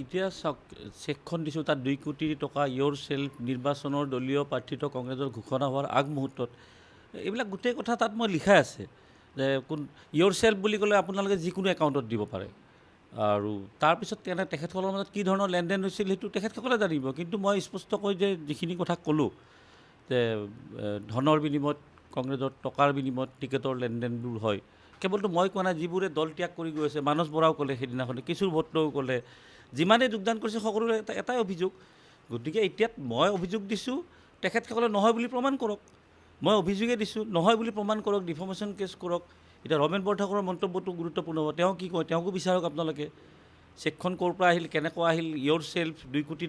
এতিয়া চাওক চেকখন দিছোঁ তাত 2 কোটি টকা ইয়ৰ চেল্ফ নিৰ্বাচনৰ দলীয় প্ৰাৰ্থিত্ব কংগ্ৰেছৰ ঘোষণা হোৱাৰ আগমুহূৰ্তত এইবিলাক গোটেই কথা তাত মই লিখাই আছে যে কোন ইয়ৰ চেল্ফ বুলি ক'লে আপোনালোকে যিকোনো একাউণ্টত দিব পাৰে আৰু তাৰপিছত তেখেতসকলৰ মাজত কি ধৰণৰ লেনদেন হৈছিল সেইটো তেখেতসকলে জানিব কিন্তু মই স্পষ্টকৈ যে যিখিনি কথা ক'লোঁ যে ধনৰ বিনিময়ত কংগ্ৰেছৰ টকাৰ বিনিময়ত টিকেটৰ লেনদেনবোৰ হয় কেৱলতো মই কোৱা নাই যিবোৰে দল ত্যাগ কৰি গৈ আছে মানস বৰাও ক'লে সেইদিনাখনে কিশোৰ ভট্টও ক'লে যিমানে যোগদান কৰিছে সকলোৰে এটাই অভিযোগ গতিকে এতিয়াত মই অভিযোগ দিছোঁ তেখেতসকলে নহয় বুলি প্ৰমাণ কৰক মই অভিযোগে দিছোঁ নহয় বুলি প্ৰমাণ কৰক ডিফমেশ্যন কেছ কৰক এতিয়া ৰমেন বৰঠাকুৰৰ মন্তব্যটো গুৰুত্বপূৰ্ণ হ'ব তেওঁ কি কয় তেওঁকো বিচাৰক আপোনালোকে চেকখন ক'ৰ পৰা আহিল কেনেকুৱা আহিল ইয়ৰ চেল্ফ 2 কোটি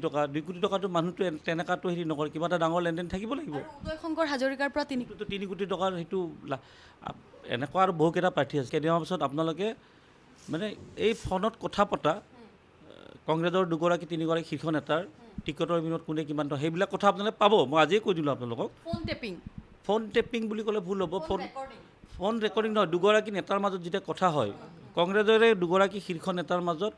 টকাটো মানুহটো তেনেকুৱাটো হেৰি নকৰে কিবা এটা ডাঙৰ লেনদেন থাকিব লাগিব উদয় শংকৰ হাজৰিকাৰ পৰা 3 কোটি টকাৰ সেইটো এনেকুৱা আৰু বহুকেইটা প্ৰাৰ্থী আছে কেইদিনমানৰ পিছত আপোনালোকে মানে এই ফোনত কথা পতা কংগ্ৰেছৰ 2গৰাকী 3গৰাকী শীৰ্ষ নেতাৰ টিকটৰ বিনিময়ত কোনে কিমান সেইবিলাক কথা আপোনালোকে পাব মই আজিয়ে কৈ দিলোঁ আপোনালোকক ফোন টেপিং বুলি ক'লে ভুল হ'ব ফোন ৰেকৰ্ডিং নহয় 2গৰাকী নেতাৰ মাজত যেতিয়া কথা হয় কংগ্ৰেছৰে 2গৰাকী শীৰ্ষ নেতাৰ মাজত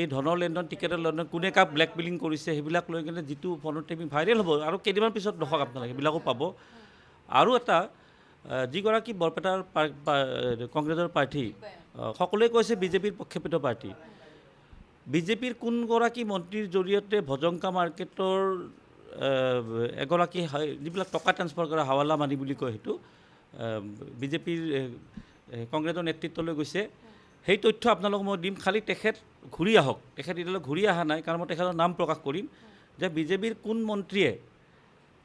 এই ধনৰ লেনদেন টিকেটৰ লেনদেন কোনে কাক ব্লেকমেইলিং কৰিছে সেইবিলাক লৈ কিনে যিটো ফোনৰ টেপিং ভাইৰেল হ'ব আৰু কেইদিনমান পিছত নহওক আপোনালোকে সেইবিলাকো পাব আৰু এটা যিগৰাকী বৰপেটাৰ কংগ্ৰেছৰ প্ৰাৰ্থী সকলোৱে কৈছে বিজেপিৰ পক্ষপাতিত প্ৰাৰ্থী বিজেপিৰ কোনগৰাকী মন্ত্ৰীৰ জৰিয়তে ভজংকা মাৰ্কেটৰ এগৰাকী যিবিলাক টকা ট্ৰান্সফাৰ কৰা হাৱালা মানি বুলি কয় সেইটো বিজেপিৰ কংগ্ৰেছৰ নেতৃত্বলৈ গৈছে সেই তথ্য আপোনালোকক মই দিম খালি তেখেত ঘূৰি আহক তেখেত এতিয়ালৈ ঘূৰি অহা নাই কাৰণ মই তেখেতৰ নাম প্ৰকাশ কৰিম যে বিজেপিৰ কোন মন্ত্ৰীয়ে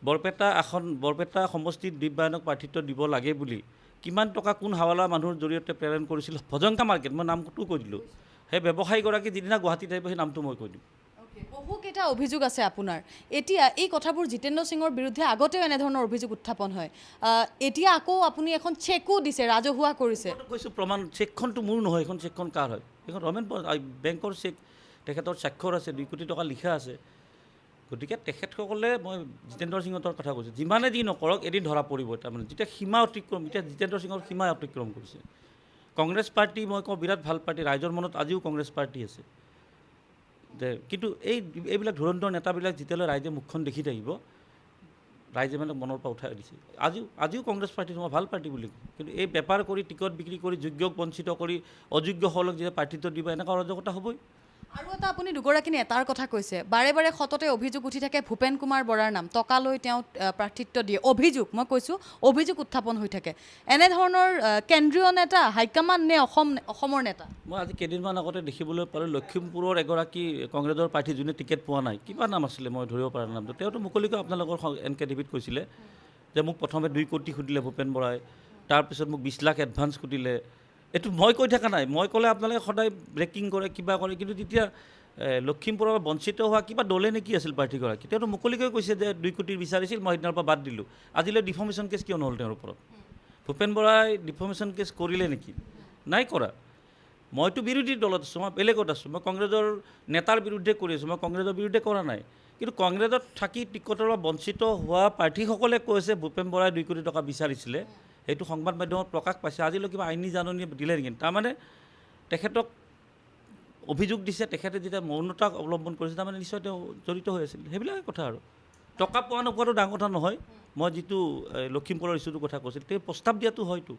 বৰপেটা সমষ্টিত দিব্যায়নক প্ৰাৰ্থিত্ব দিব লাগে বুলি কিমান টকা কোন হাৱালা মানুহৰ জৰিয়তে প্ৰেৰণ কৰিছিল ভজংকা মাৰ্কেট মই নামটো কৈ দিলোঁ সেই ব্যৱসায়ীগৰাকী যিদিনা গুৱাহাটীত আহিব সেই নামটো মই কৈ দিম বহুকেইটা অভিযোগ আছে আপোনাৰ এতিয়া এই কথাবোৰ জিতেন্দ্ৰ সিঙৰ বিৰুদ্ধে আগতেও এনেধৰণৰ অভিযোগ উত্থাপন হয় এতিয়া আকৌ আপুনি এখন চেকো দিছে ৰাজহুৱা কৰিছে কৈছোঁ প্ৰমাণ চেকখনটো মোৰ নহয় এখন চেকখন কাৰ হয় এখন ৰমেন বেংকৰ চেক তেখেতৰ স্বাক্ষৰ আছে 2 কোটি টকা লিখা আছে গতিকে তেখেতসকলে মই জিতেন্দ্ৰ সিঙৰ কথা কৈছোঁ যিমানে যি নকৰক এদিন ধৰা পৰিব তাৰমানে যেতিয়া সীমা অতিক্ৰম এতিয়া জিতেন্দ্ৰ সিঙৰ সীমা অতিক্ৰম কৰিছে কংগ্ৰেছ পাৰ্টি মই কওঁ বিৰাট ভাল পাৰ্টি ৰাইজৰ মনত আজিও কংগ্ৰেছ পাৰ্টি আছে যে কিন্তু এইবিলাক ধুৰন্ধৰ নেতাবিলাক যেতিয়ালৈ ৰাইজে মুখখন দেখি থাকিব ৰাইজে মানে মনৰ পৰা উঠাই দিছে আজিও কংগ্ৰেছ পাৰ্টিটো মই ভাল পাৰ্টি বুলি কওঁ কিন্তু এই বেপাৰ কৰি টিকট বিক্ৰী কৰি যোগ্যক বঞ্চিত কৰি অযোগ্যসকলক যেতিয়া প্ৰাৰ্থিত্ব দিব এনেকুৱা অৰাজকতা হ'বই আৰু এটা আপুনি 2গৰাকী নেতাৰ কথা কৈছে বাৰে বাৰে সততে অভিযোগ উঠি থাকে ভূপেন কুমাৰ বৰাৰ নাম টকা লৈ তেওঁ প্ৰাৰ্থিত্ব দিয়ে অভিযোগ মই কৈছোঁ অভিযোগ উত্থাপন হৈ থাকে এনেধৰণৰ কেন্দ্ৰীয় নেতা হাইকমাণ্ড নে অসমৰ নেতা মই আজি কেইদিনমান আগতে দেখিবলৈ পালোঁ লখিমপুৰৰ এগৰাকী কংগ্ৰেছৰ প্ৰাৰ্থী যোনে টিকেট পোৱা নাই কিবা নাম আছিলে মই ধৰিব পৰা নামটো তেওঁতো মুকলিকৈ আপোনালোকৰ NK টিভিত কৈছিলে যে মোক প্ৰথমে 2 কোটি সুধিলে ভূপেন বৰাই তাৰপিছত মোক 20 লাখ এডভান্স সুধিলে এইটো মই কৈ থকা নাই মই ক'লে আপোনালোকে সদায় ব্ৰেকিং কৰে কিবা কৰে কিন্তু তেতিয়া লখিমপুৰৰ বঞ্চিত হোৱা কিবা দলে নে কি আছিল প্ৰাৰ্থীগৰাকী তেওঁতো মুকলিকৈ কৈছে যে 2 কোটি বিচাৰিছিল মই সেইদিনাৰ পৰা বাদ দিলোঁ আজিলৈ ডিফমেশ্যন কেছ কিয় নহ'ল তেওঁৰ ওপৰত ভূপেন বৰাই ডিফমেশ্যন কেছ কৰিলে নেকি নাই কৰা মইতো বিৰোধী দলত আছোঁ মই বেলেগত আছোঁ মই কংগ্ৰেছৰ নেতাৰ বিৰুদ্ধে কৰি আছোঁ মই কংগ্ৰেছৰ বিৰুদ্ধে কৰা নাই কিন্তু কংগ্ৰেছত থাকি টিকটৰ পৰা বঞ্চিত হোৱা প্ৰাৰ্থীসকলে কৈছে ভূপেন বৰাই 2 কোটি টকা বিচাৰিছিলে সেইটো সংবাদ মাধ্যমত প্ৰকাশ পাইছে আজিলৈ কিবা আইনী জাননী দিলে নেকি তাৰমানে তেখেতক অভিযোগ দিছে তেখেতে যেতিয়া মৌনতা অৱলম্বন কৰিছে তাৰমানে নিশ্চয় তেওঁ জড়িত হৈ আছিল সেইবিলাকে কথা আৰু টকা পোৱা নোপোৱাটো ডাঙৰ কথা নহয় মই যিটো লখিমপুৰৰ ইছ্যুটোৰ কথা কৈছিল তেওঁ প্ৰস্তাৱ দিয়াটো হয়তো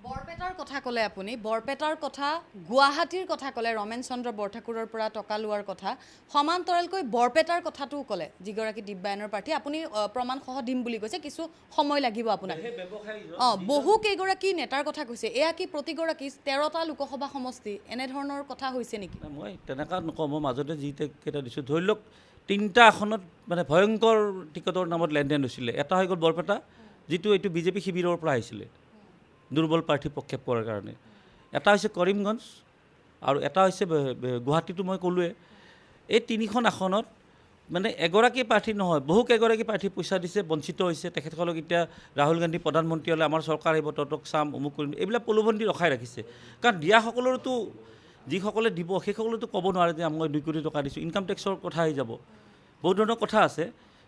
বৰপেটাৰ কথা ক'লে আপুনি বৰপেটাৰ কথা গুৱাহাটীৰ কথা ক'লে ৰমেন চন্দ্ৰ বৰঠাকুৰৰ পৰা টকা লোৱাৰ কথা সমান্তৰালকৈ বৰপেটাৰ কথাটোও ক'লে যিগৰাকী দিব্যায়নৰ প্ৰাৰ্থী আপুনি প্ৰমাণসহ দিম বুলি কৈছে কিছু সময় লাগিব আপোনাক বহু কেইগৰাকী নেতাৰ কথা কৈছে এয়া কি প্ৰতিগৰাকী 13টা লোকসভা সমষ্টি এনেধৰণৰ কথা হৈছে নেকি মই তেনেকুৱা নকওঁ মই মাজতে যিকেইটা দিছোঁ ধৰি লওক 3টা আসনত মানে ভয়ংকৰ টিকটৰ নামত লেনদেন হৈছিলে এটা হৈ গ'ল বৰপেটা যিটো এইটো বিজেপি শিবিৰৰ পৰা আহিছিলে দুৰ্বল প্ৰাৰ্থী প্ৰক্ষেপ কৰাৰ কাৰণে এটা হৈছে কৰিমগঞ্জ আৰু এটা হৈছে গুৱাহাটীটো মই ক'লোৱে এই 3খন আসনত মানে এগৰাকী প্ৰাৰ্থী নহয় বহু কেইগৰাকী প্ৰাৰ্থী পইচা দিছে বঞ্চিত হৈছে তেখেতসকলক এতিয়া ৰাহুল গান্ধী প্ৰধানমন্ত্ৰী হ'লে আমাৰ চৰকাৰ আহিব তহঁতক চাম অমুক কৰিম এইবিলাক প্ৰলোভন দি ৰখাই ৰাখিছে কাৰণ দিয়াসকলৰতো যিসকলে দিব সেইসকলেতো ক'ব নোৱাৰে যে মই 2 কোটি টকা দিছোঁ ইনকাম টেক্সৰ কথা আহি যাব বহুত ধৰণৰ কথা আছে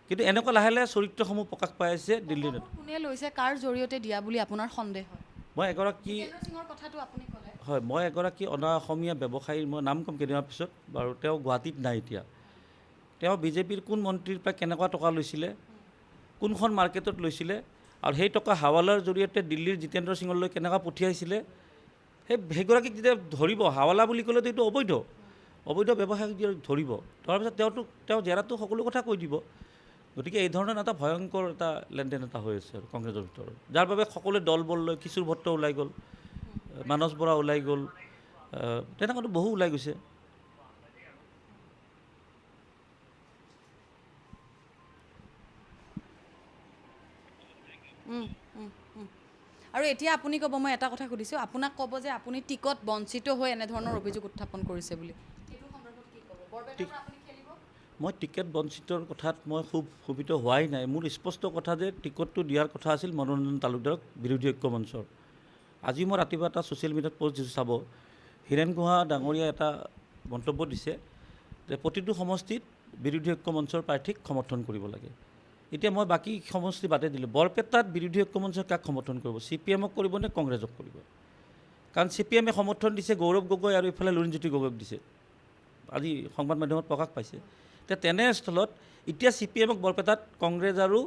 কিন্তু এনেকুৱা লাহে লাহে চৰিত্ৰসমূহ প্ৰকাশ পাই আছে দিল্লীত কোনে লৈছে কাৰ জৰিয়তে দিয়া বুলি আপোনাৰ সন্দেহ হয় মই এগৰাকী জিতেন্দ্ৰ সিঙৰ কথাটো আপুনি ক'লে হয় মই এগৰাকী অনা অসমীয়া ব্যৱসায়ীৰ মই নাম ক'ম কেইদিনমানৰ পিছত বাৰু তেওঁ গুৱাহাটীত নাই এতিয়া তেওঁ বিজেপিৰ কোন মন্ত্ৰীৰ পৰা কেনেকুৱা টকা লৈছিলে কোনখন মাৰ্কেটত লৈছিলে আৰু সেই টকা হাৱালাৰ জৰিয়তে দিল্লীৰ জিতেন্দ্ৰ সিঙলৈ কেনেকুৱা পঠিয়াইছিলে সেইগৰাকীক যেতিয়া ধৰিব হাৱালা বুলি ক'লেতো এইটো অবৈধ ব্যৱসায়ীক ধৰিব তাৰপিছত তেওঁ জেৰাটো সকলো কথা কৈ দিব গতিকে এই ধৰণৰ এটা ভয়ংকৰ এটা লেনদেন এটা হৈ আছে আৰু কংগ্ৰেছৰ ভিতৰত যাৰ বাবে সকলোৱে দল বল লৈ কিশোৰ ভট্ট ওলাই গ'ল মানস বৰা ওলাই গ'ল তেনেকুৱাতো বহু ওলাই গৈছে আৰু এতিয়া আপুনি ক'ব মই এটা কথা সুধিছোঁ আপোনাক ক'ব যে আপুনি টিকট বঞ্চিত হৈ এনেধৰণৰ অভিযোগ উত্থাপন কৰিছে বুলি সেইটো সন্দৰ্ভত কি ক'ব বৰপেটাৰ পৰা আপুনি খেলিব মই টিকেট বঞ্চিতৰ কথাত মই খুব শোভিত হোৱাই নাই মোৰ স্পষ্ট কথা যে টিকটটো দিয়াৰ কথা আছিল মনোৰঞ্জন তালুকদাৰক বিৰোধী ঐক্য মঞ্চৰ আজি মই ৰাতিপুৱা এটা ছ'চিয়েল মিডিয়াত পষ্ট দিছোঁ চাব হীৰেণ গোহাঁ ডাঙৰীয়া এটা মন্তব্য দিছে যে প্ৰতিটো সমষ্টিত বিৰোধী ঐক্য মঞ্চৰ প্ৰাৰ্থীক সমৰ্থন কৰিব লাগে এতিয়া মই বাকী সমষ্টি বাদে দিলোঁ বৰপেটাত বিৰোধী ঐক্য মঞ্চই কাক সমৰ্থন কৰিব CPM-ক কৰিব নে কংগ্ৰেছক কৰিব কাৰণ CPM-এ সমৰ্থন দিছে গৌৰৱ গগৈ আৰু ইফালে লুৰিণজ্যোতি গগৈক দিছে আজি সংবাদ মাধ্যমত প্ৰকাশ পাইছে তেনেস্থলত এতিয়া CPM-ক বৰপেটাত কংগ্ৰেছ আৰু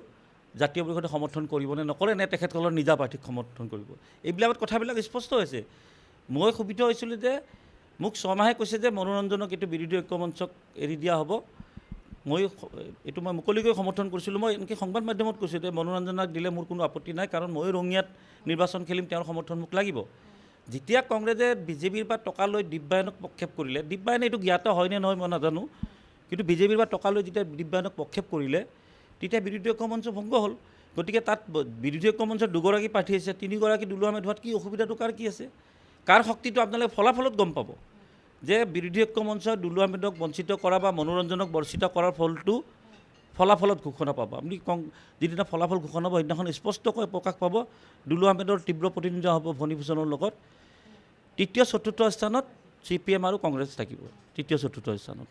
জাতীয় পৰিষদে সমৰ্থন কৰিব নে নকৰে নে তেখেতসকলৰ নিজা প্ৰাৰ্থীক সমৰ্থন কৰিব এইবিলাকত কথাবিলাক স্পষ্ট হৈছে মই ক্ষোভিত হৈছিলোঁ যে মোক 6 মাহে কৈছে যে মনোৰঞ্জনক এইটো বিৰোধী ঐক্য মঞ্চক এৰি দিয়া হ'ব মই মুকলিকৈ সমৰ্থন কৰিছিলোঁ মই এনেকৈ সংবাদ মাধ্যমত কৈছোঁ যে মনোৰঞ্জনক দিলে মোৰ কোনো আপত্তি নাই কাৰণ ময়ো ৰঙিয়াত নিৰ্বাচন খেলিম তেওঁৰ সমৰ্থন মোক লাগিব যেতিয়া কংগ্ৰেছে বিজেপিৰ পৰা টকা লৈ দিব্যায়নক প্ৰক্ষেপ কৰিলে দিব্যায়নে এইটো জ্ঞাত হয় নে নহয় মই নাজানো কিন্তু বিজেপিৰ পৰা টকা লৈ যেতিয়া দিব্যায়নক প্ৰক্ষেপ কৰিলে তেতিয়া বিৰোধী ঐক্য মঞ্চ ভংগ হ'ল গতিকে তাত বিৰোধী ঐক্য মঞ্চৰ 2গৰাকী প্ৰাৰ্থী আছে 3গৰাকী দুলুৱা মেধ হোৱাত কি অসুবিধাটো কাৰ কি আছে কাৰ শক্তিটো আপোনালোকে ফলাফলত গম পাব যে বিৰোধী ঐক্য মঞ্চই দুলুৱা মেধক বঞ্চিত কৰা বা মনোৰঞ্জনক বঞ্চিত কৰাৰ ফলাফলত ঘোষণা পাব আপুনি যিদিনা ফলাফল ঘোষণা হ'ব সেইদিনাখন স্পষ্টকৈ প্ৰকাশ পাব দুলুৱা মেধৰ তীব্ৰ প্ৰতিনিধিত্ব হ'ব ভনীভূষণৰ লগত 3য় 4ৰ্থ স্থানত CPM আৰু কংগ্ৰেছ থাকিব 3য় 4ৰ্থ স্থানত